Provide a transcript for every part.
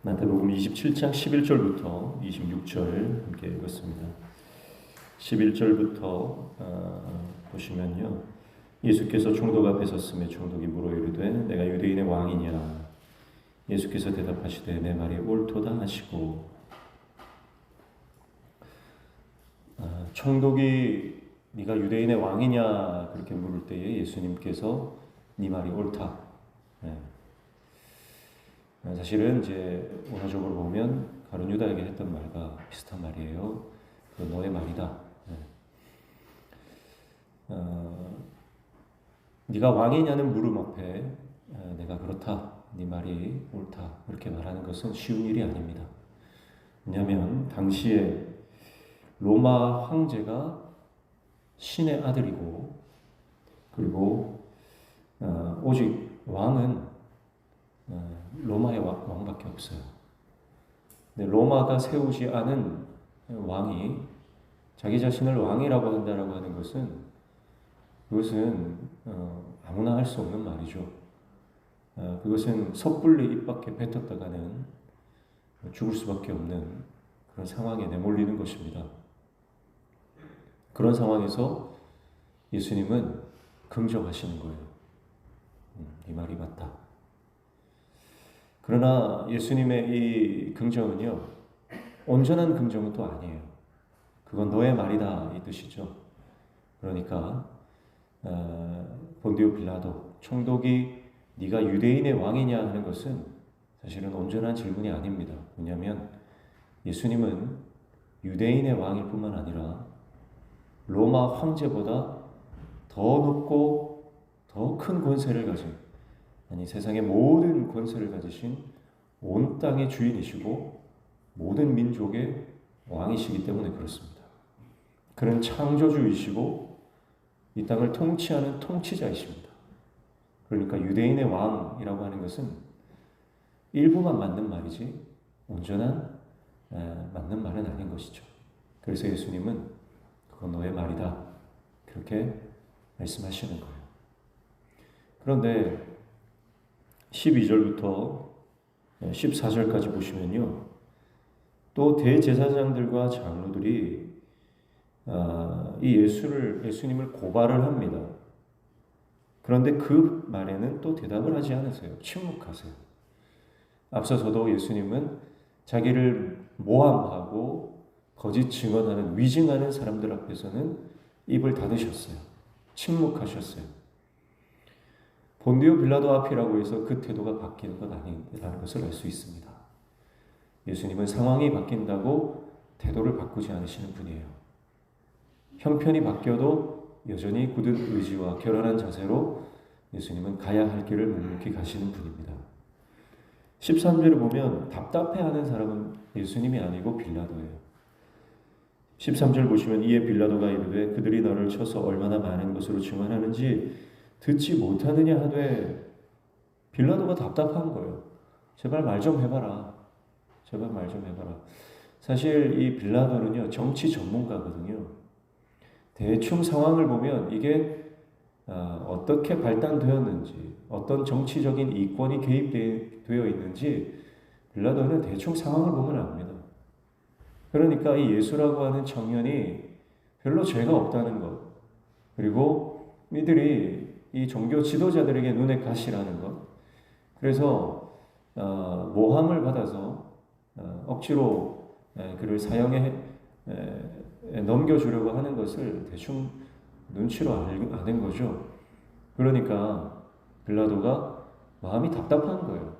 마태복음 27장 11절부터 26절 함께 읽었습니다. 11절부터 보시면요. 예수께서 총독 앞에 섰으며 총독이 물어 이르되 내가 유대인의 왕이냐. 예수께서 대답하시되 내 말이 옳도다 하시고, 총독이 네가 유대인의 왕이냐 그렇게 물을 때에 예수님께서 네 말이 옳다. 사실은 이제 원어적으로 보면 가룟 유다에게 했던 말과 비슷한 말이에요. 그 너의 말이다. 네가 왕이냐는 물음 앞에 내가 그렇다, 네 말이 옳다 그렇게 말하는 것은 쉬운 일이 아닙니다. 왜냐하면 당시에 로마 황제가 신의 아들이고, 그리고 오직 왕은 로마의 왕밖에 없어요. 근데 로마가 세우지 않은 왕이 자기 자신을 왕이라고 한다라고 하는 것은, 그것은 아무나 할 수 없는 말이죠. 그것은 섣불리 입 밖에 뱉었다가는 죽을 수밖에 없는 그런 상황에 내몰리는 것입니다. 그런 상황에서 예수님은 긍정하시는 거예요. 이 말이 맞다. 그러나 예수님의 이 긍정은요, 온전한 긍정은 또 아니에요. 그건 너의 말이다 이 뜻이죠. 그러니까 본디오 빌라도 총독이 네가 유대인의 왕이냐 하는 것은 사실은 온전한 질문이 아닙니다. 왜냐하면 예수님은 유대인의 왕일 뿐만 아니라 로마 황제보다 더 높고 더 큰 권세를 가진, 아니 세상의 모든 권세를 가지신 온 땅의 주인이시고 모든 민족의 왕이시기 때문에 그렇습니다. 그는 창조주이시고 이 땅을 통치하는 통치자이십니다. 그러니까 유대인의 왕이라고 하는 것은 일부만 맞는 말이지 온전한 맞는 말은 아닌 것이죠. 그래서 예수님은 그건 너의 말이다 그렇게 말씀하시는 거예요. 그런데 12절부터 14절까지 보시면요, 또 대제사장들과 장로들이 이 예수님을 고발을 합니다. 그런데 그 말에는 또 대답을 하지 않으세요. 침묵하세요. 앞서서도 예수님은 자기를 모함하고 거짓 증언하는, 위증하는 사람들 앞에서는 입을 닫으셨어요. 침묵하셨어요. 본디오 빌라도 앞이라고 해서 그 태도가 바뀌는 것 아니라는 것을 알 수 있습니다. 예수님은 상황이 바뀐다고 태도를 바꾸지 않으시는 분이에요. 형편이 바뀌어도 여전히 굳은 의지와 결연한 자세로 예수님은 가야 할 길을 묵묵히 가시는 분입니다. 13절을 보면 답답해하는 사람은 예수님이 아니고 빌라도예요. 13절 보시면 이에 빌라도가 이르되 그들이 너를 쳐서 얼마나 많은 것으로 증언하는지 듣지 못하느냐 하되, 빌라도가 답답한 거예요. 제발 말 좀 해봐라. 제발 말 좀 해봐라. 사실 이 빌라도는요, 정치 전문가거든요. 대충 상황을 보면 이게 어떻게 발단되었는지, 어떤 정치적인 이권이 개입되어 있는지 빌라도는 대충 상황을 보면 압니다. 그러니까 이 예수라고 하는 청년이 별로 죄가 없다는 것, 그리고 이들이 이 종교 지도자들에게 눈에 가시라는 것, 그래서 모함을 받아서 억지로 그를 사형에 넘겨주려고 하는 것을 대충 눈치로 아는 거죠. 그러니까 빌라도가 마음이 답답한 거예요.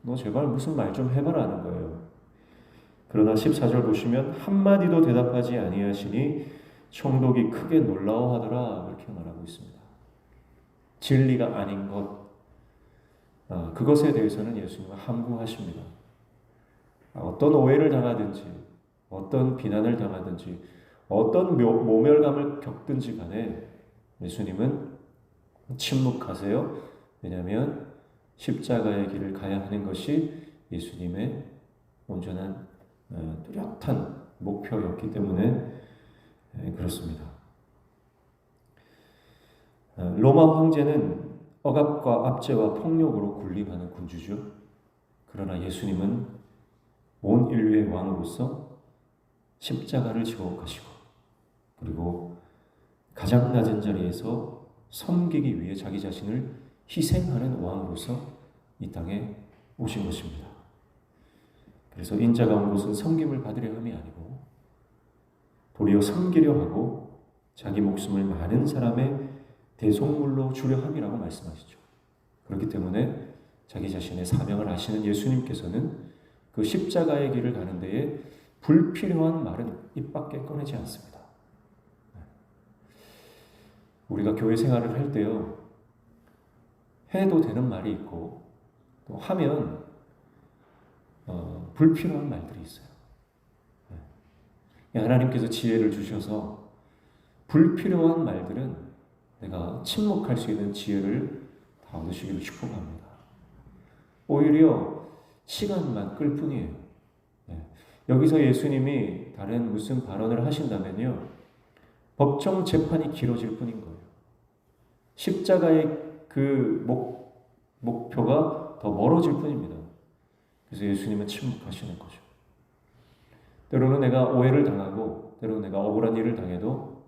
너 제발 무슨 말 좀 해봐라는 거예요. 그러나 14절 보시면 한마디도 대답하지 아니하시니 총독이 크게 놀라워하더라 이렇게 말하고 있습니다. 진리가 아닌 것, 그것에 대해서는 예수님은 함구하십니다. 어떤 오해를 당하든지, 어떤 비난을 당하든지, 어떤 모멸감을 겪든지 간에 예수님은 침묵하세요. 왜냐하면 십자가의 길을 가야 하는 것이 예수님의 온전한 뚜렷한 목표였기 때문에 그렇습니다. 로마 황제는 억압과 압제와 폭력으로 군림하는 군주죠. 그러나 예수님은 온 인류의 왕으로서 십자가를 지고 가시고 그리고 가장 낮은 자리에서 섬기기 위해 자기 자신을 희생하는 왕으로서 이 땅에 오신 것입니다. 그래서 인자가 온 것은 섬김을 받으려 함이 아니고 도리어 섬기려 하고 자기 목숨을 많은 사람의 대속물로 주려 함이라고 말씀하시죠. 그렇기 때문에 자기 자신의 사명을 아시는 예수님께서는 그 십자가의 길을 가는 데에 불필요한 말은 입 밖에 꺼내지 않습니다. 우리가 교회 생활을 할 때요, 해도 되는 말이 있고 또 하면 불필요한 말들이 있어요. 하나님께서 지혜를 주셔서 불필요한 말들은 내가 침묵할 수 있는 지혜를 다 얻으시기를 축복합니다. 오히려 시간만 끌 뿐이에요. 여기서 예수님이 다른 무슨 발언을 하신다면요, 법정 재판이 길어질 뿐인 거예요. 십자가의 그 목표가 더 멀어질 뿐입니다. 그래서 예수님은 침묵하시는 거죠. 때로는 내가 오해를 당하고 때로는 내가 억울한 일을 당해도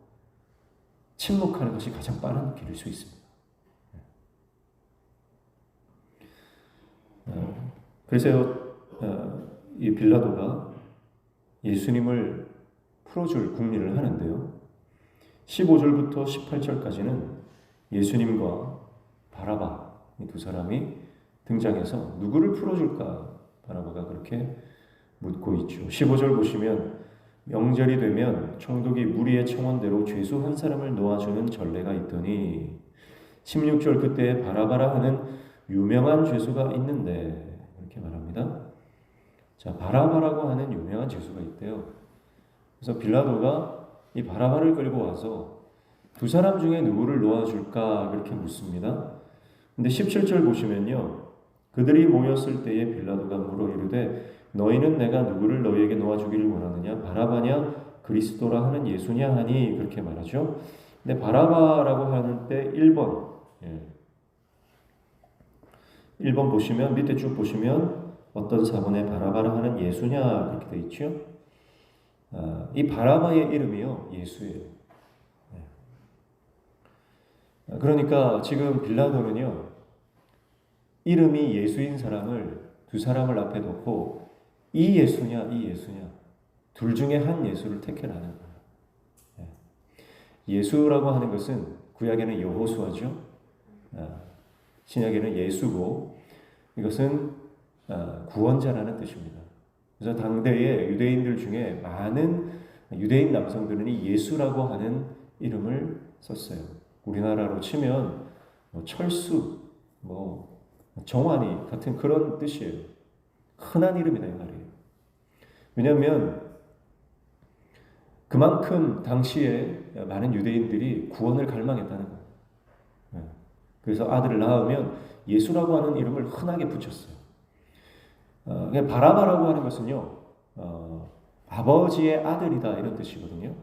침묵하는 것이 가장 빠른 길일 수 있습니다. 그래서 이 빌라도가 예수님을 풀어줄 궁리를 하는데요, 15절부터 18절까지는 예수님과 바라바 이 두 사람이 등장해서 누구를 풀어줄까 바라바가 그렇게 묻고 있죠. 15절 보시면 명절이 되면 총독이 무리의 청원대로 죄수 한 사람을 놓아주는 전례가 있더니 16절 그때 바라바라 하는 유명한 죄수가 있는데 이렇게 말합니다. 자, 바라바라고 하는 유명한 죄수가 있대요. 그래서 빌라도가 이 바라바를 끌고 와서 두 사람 중에 누구를 놓아줄까 그렇게 묻습니다. 근데 17절 보시면요, 그들이 모였을 때에 빌라도가 물어 이르되 너희는 내가 누구를 너희에게 놓아주기를 원하느냐, 바라바냐 그리스도라 하는 예수냐 하니 그렇게 말하죠. 근데 바라바라고 하는 때 1번 1번 보시면 밑에 쭉 보시면 어떤 사본에 바라바라 하는 예수냐 그렇게 되어 있죠. 이 바라바의 이름이요 예수예요. 그러니까 지금 빌라도는요, 이름이 예수인 사람을 두 사람을 앞에 놓고 이 예수냐 이 예수냐 둘 중에 한 예수를 택해라는 거예요. 예수라고 하는 것은 구약에는 여호수아죠, 신약에는 예수고 이것은 구원자라는 뜻입니다. 그래서 당대의 유대인들 중에 많은 유대인 남성들은 이 예수라고 하는 이름을 썼어요. 우리나라로 치면 철수, 정환이 같은 그런 뜻이에요. 흔한 이름이다 이 말이에요. 왜냐하면 그만큼 당시에 많은 유대인들이 구원을 갈망했다는 거예요. 그래서 아들을 낳으면 예수라고 하는 이름을 흔하게 붙였어요. 바라바라고 하는 것은요, 아버지의 아들이다 이런 뜻이거든요.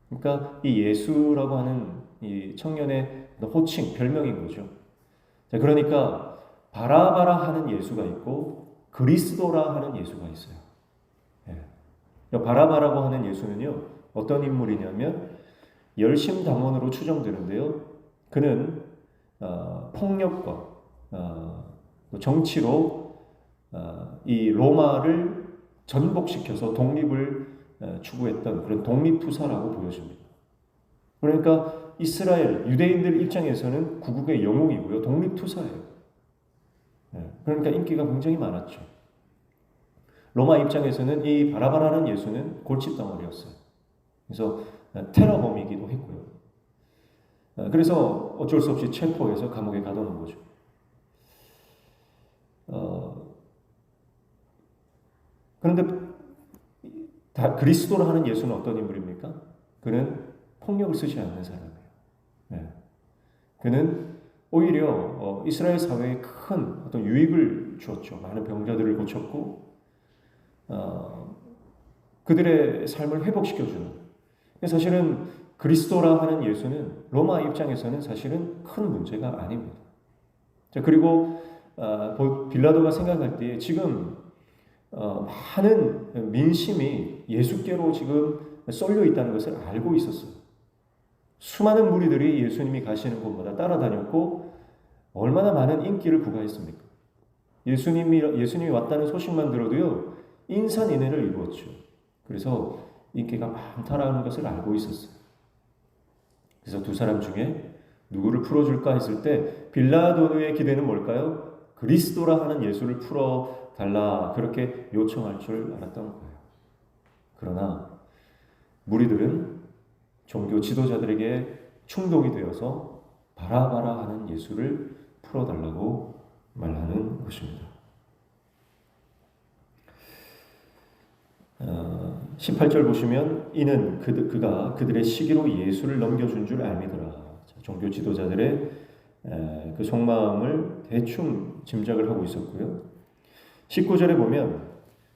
그러니까 이 예수라고 하는 이 청년의 호칭, 별명인 거죠. 자, 그러니까 바라바라 하는 예수가 있고 그리스도라 하는 예수가 있어요. 바라바라고 하는 예수는요, 어떤 인물이냐면 열심당원으로 추정되는데요, 그는 폭력과 정치로 이 로마를 전복시켜서 독립을 추구했던 그런 독립투사라고 보여집니다. 그러니까 이스라엘 유대인들 입장에서는 구국의 영웅이고요, 독립투사예요. 그러니까 인기가 굉장히 많았죠. 로마 입장에서는 이 바라바라는 예수는 골칫덩어리였어요. 그래서 테러범이기도 했고요. 그래서 어쩔 수 없이 체포해서 감옥에 가둬놓은 거죠. 그런데 그리스도라 하는 예수는 어떤 인물입니까? 그는 폭력을 쓰지 않는 사람이에요. 그는 오히려 이스라엘 사회에 큰 어떤 유익을 주었죠. 많은 병자들을 고쳤고 그들의 삶을 회복시켜주는. 사실은 그리스도라 하는 예수는 로마 입장에서는 사실은 큰 문제가 아닙니다. 자, 그리고 빌라도가 생각할 때 지금 많은 민심이 예수께로 지금 쏠려 있다는 것을 알고 있었어요. 수많은 무리들이 예수님이 가시는 곳마다 따라다녔고 얼마나 많은 인기를 부과했습니까? 예수님이 왔다는 소식만 들어도요, 인산인해를 이루었죠. 그래서 인기가 많다라는 것을 알고 있었어요. 그래서 두 사람 중에 누구를 풀어줄까 했을 때 빌라도의 기대는 뭘까요? 그리스도라 하는 예수를 풀어달라, 그렇게 요청할 줄 알았던 거예요. 그러나 무리들은 종교 지도자들에게 충동이 되어서 바라바라 하는 예수를 풀어달라고 말하는 것입니다. 18절 보시면 이는 그가 그들의 시기로 예수를 넘겨준 줄 알미더라. 종교 지도자들의 그 속마음을 대충 짐작을 하고 있었고요. 19절에 보면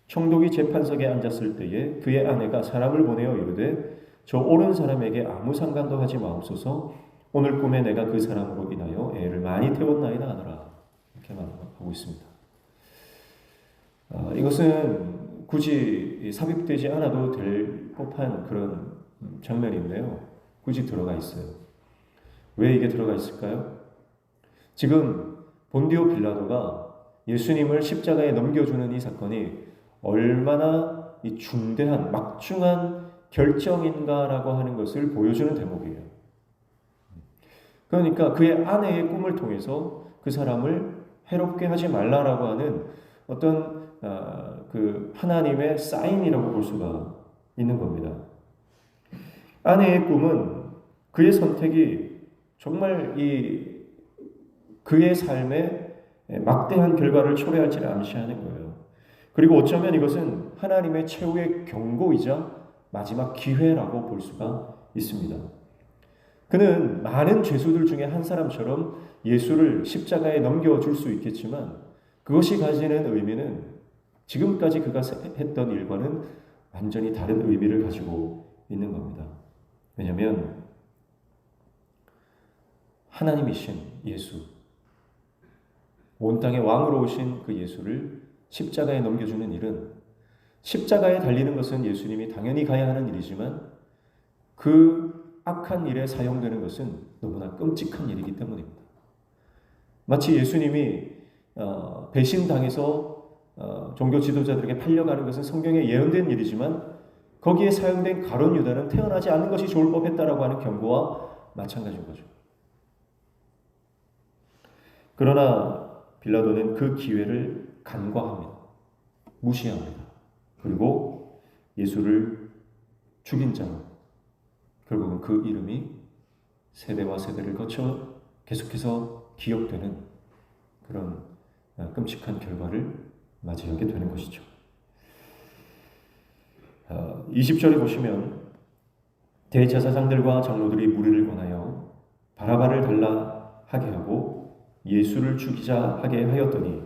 총독이 재판석에 앉았을 때에 그의 아내가 사람을 보내어 이르되 저 옳은 사람에게 아무 상관도 하지 마옵소서. 오늘 꿈에 내가 그 사람으로 인하여 애를 많이 태웠나이다 하더라. 이렇게 말하고 있습니다. 이것은 굳이 삽입되지 않아도 될 법한 그런 장면인데요. 굳이 들어가 있어요. 왜 이게 들어가 있을까요? 지금 본디오 빌라도가 예수님을 십자가에 넘겨주는 이 사건이 얼마나 이 중대한 막중한 결정인가라고 하는 것을 보여주는 대목이에요. 그러니까 그의 아내의 꿈을 통해서 그 사람을 해롭게 하지 말라라고 하는 어떤 그 하나님의 사인이라고 볼 수가 있는 겁니다. 아내의 꿈은 그의 선택이 정말 그의 삶에 막대한 결과를 초래할지를 암시하는 거예요. 그리고 어쩌면 이것은 하나님의 최후의 경고이자 마지막 기회라고 볼 수가 있습니다. 그는 많은 죄수들 중에 한 사람처럼 예수를 십자가에 넘겨줄 수 있겠지만 그것이 가지는 의미는 지금까지 그가 했던 일과는 완전히 다른 의미를 가지고 있는 겁니다. 왜냐하면 하나님이신 예수, 온 땅의 왕으로 오신 그 예수를 십자가에 넘겨주는 일은 십자가에 달리는 것은 예수님이 당연히 가야 하는 일이지만 그 악한 일에 사용되는 것은 너무나 끔찍한 일이기 때문입니다. 마치 예수님이 배신당해서 종교 지도자들에게 팔려가는 것은 성경에 예언된 일이지만 거기에 사용된 가룟 유다는 태어나지 않는 것이 좋을 법했다라고 하는 경고와 마찬가지인 거죠. 그러나 빌라도는 그 기회를 간과합니다. 무시합니다. 그리고 예수를 죽인 자로 결국은 그 이름이 세대와 세대를 거쳐 계속해서 기억되는 그런 끔찍한 결과를 맞이하게 되는 것이죠. 20절에 보시면 대제사장들과 장로들이 무리를 권하여 바라바를 달라 하게 하고 예수를 죽이자 하게 하였더니,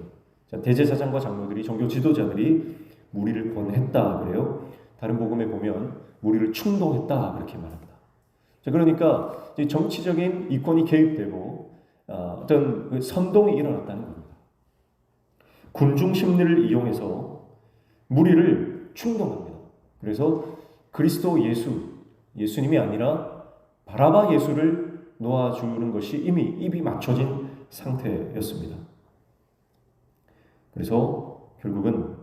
대제사장과 장로들이, 종교 지도자들이 무리를 권했다 그래요. 다른 복음에 보면 무리를 충동했다 그렇게 말합니다. 그러니까 정치적인 이권이 개입되고 어떤 선동이 일어났다는 겁니다. 군중 심리를 이용해서 무리를 충동합니다. 그래서 그리스도 예수님이 아니라 바라바 예수를 놓아주는 것이 이미 입이 맞춰진 상태였습니다. 그래서 결국은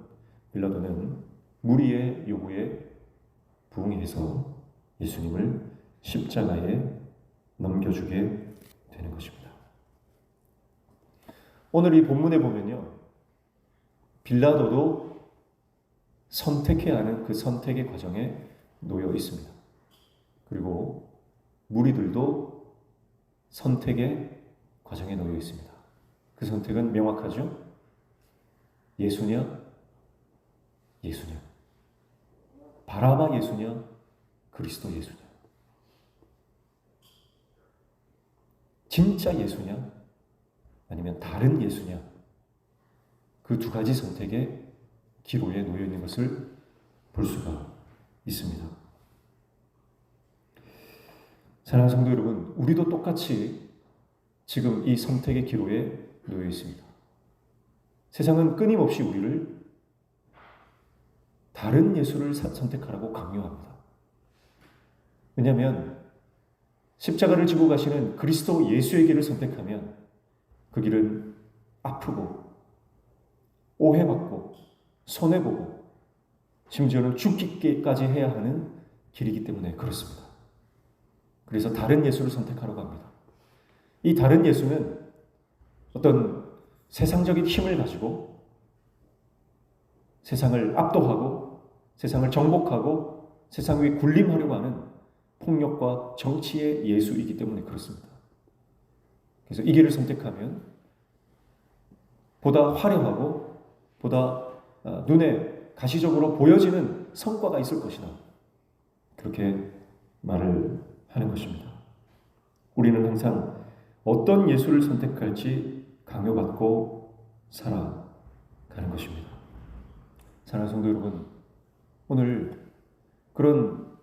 빌라도는 무리의 요구에 부응해서 예수님을 십자가에 넘겨주게 되는 것입니다. 오늘 이 본문에 보면요, 빌라도도 선택해야 하는 그 선택의 과정에 놓여 있습니다. 그리고 무리들도 선택의 과정에 놓여 있습니다. 그 선택은 명확하죠? 예수냐? 예수냐? 바라바 예수냐? 그리스도 예수냐? 진짜 예수냐? 아니면 다른 예수냐? 그 두 가지 선택의 기로에 놓여 있는 것을 볼 수가 있습니다. 사랑하는 성도 여러분, 우리도 똑같이 지금 이 선택의 기로에 놓여 있습니다. 세상은 끊임없이 우리를 다른 예수를 선택하라고 강요합니다. 왜냐하면 십자가를 지고 가시는 그리스도 예수의 길을 선택하면 그 길은 아프고 오해받고 손해보고 심지어는 죽기까지 해야 하는 길이기 때문에 그렇습니다. 그래서 다른 예수를 선택하라고 합니다. 이 다른 예수는 어떤 세상적인 힘을 가지고 세상을 압도하고 세상을 정복하고 세상 위에 군림하려고 하는 폭력과 정치의 예수이기 때문에 그렇습니다. 그래서 이 길을 선택하면 보다 화려하고 보다 눈에 가시적으로 보여지는 성과가 있을 것이다. 그렇게 말을 하는 것입니다. 우리는 항상 어떤 예수를 선택할지 강요받고 살아가는 것입니다. 사랑하는 성도 여러분, 오늘 그런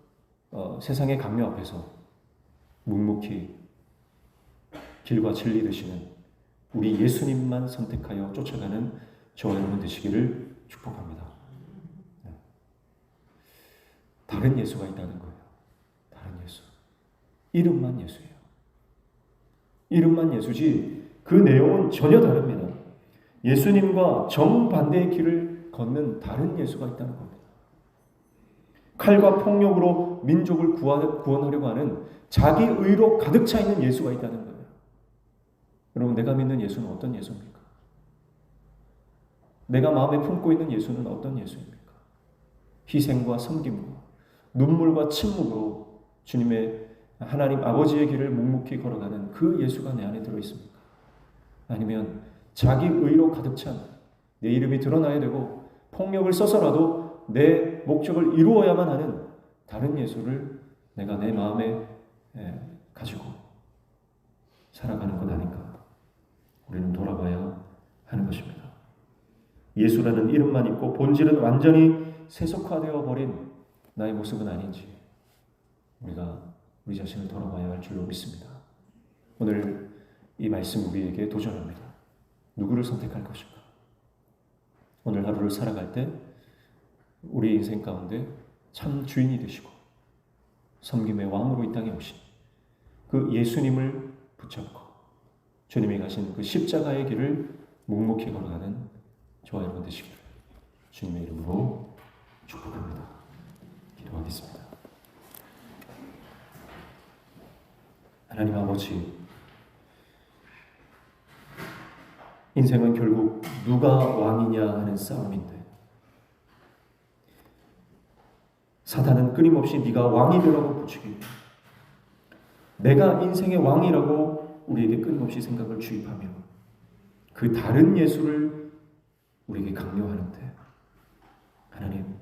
세상의 강요 앞에서 묵묵히 길과 진리 되시는 우리 예수님만 선택하여 쫓아가는 저와 여러분 되시기를 축복합니다. 다른 예수가 있다는 거예요. 다른 예수. 이름만 예수예요. 이름만 예수지 그 내용은 전혀 다릅니다. 예수님과 정반대의 길을 걷는 다른 예수가 있다는 겁니다. 칼과 폭력으로 민족을 구원하려고 하는 자기 의로 가득 차 있는 예수가 있다는 거예요. 여러분, 내가 믿는 예수는 어떤 예수입니까? 내가 마음에 품고 있는 예수는 어떤 예수입니까? 희생과 섬김과 눈물과 침묵으로 주님의 하나님 아버지의 길을 묵묵히 걸어가는 그 예수가 내 안에 들어있습니까? 아니면 자기 의로 가득 찬 내 이름이 드러나야 되고 폭력을 써서라도 내 목적을 이루어야만 하는 다른 예수를 내가 내 마음에 가지고 살아가는 것 아닌가? 우리는 돌아봐야 하는 것입니다. 예수라는 이름만 있고 본질은 완전히 세속화되어 버린 나의 모습은 아닌지 우리가 우리 자신을 돌아봐야 할 줄로 믿습니다. 오늘 이 말씀 우리에게 도전합니다. 누구를 선택할 것인가? 오늘 하루를 살아갈 때 우리 인생 가운데 참 주인이 되시고 섬김의 왕으로 이 땅에 오신 그 예수님을 붙잡고 주님이 가신 그 십자가의 길을 묵묵히 걸어가는 저와 여러분 되시기를 주님의 이름으로 축복합니다. 기도하겠습니다. 하나님 아버지, 인생은 결국 누가 왕이냐 하는 싸움인데 사탄은 끊임없이 네가 왕이 되라고 부추기고 내가 인생의 왕이라고 우리에게 끊임없이 생각을 주입하며 그 다른 예수를 우리에게 강요하는데 하나님,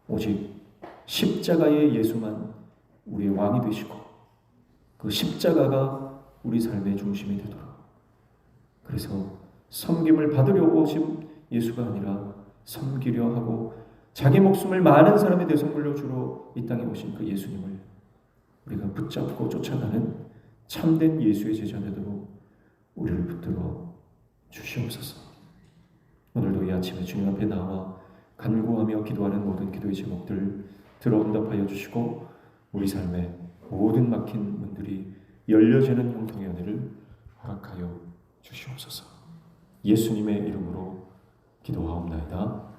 오직 십자가의 예수만 우리의 왕이 되시고 그 십자가가 우리 삶의 중심이 되도록, 그래서 섬김을 받으려 오신 예수가 아니라 섬기려 하고 자기 목숨을 많은 사람의 대성물로 주러 이 땅에 오신 그 예수님을 우리가 붙잡고 쫓아가는 참된 예수의 제자 되도록 우리를 붙들어 주시옵소서. 오늘도 이 아침에 주님 앞에 나와 간구하며 기도하는 모든 기도의 제목들 들어 응답하여 주시고 우리 삶의 모든 막힌 문들이 열려지는 형통의 은혜를 허락하여 주시옵소서. 예수님의 이름으로 기도하옵나이다.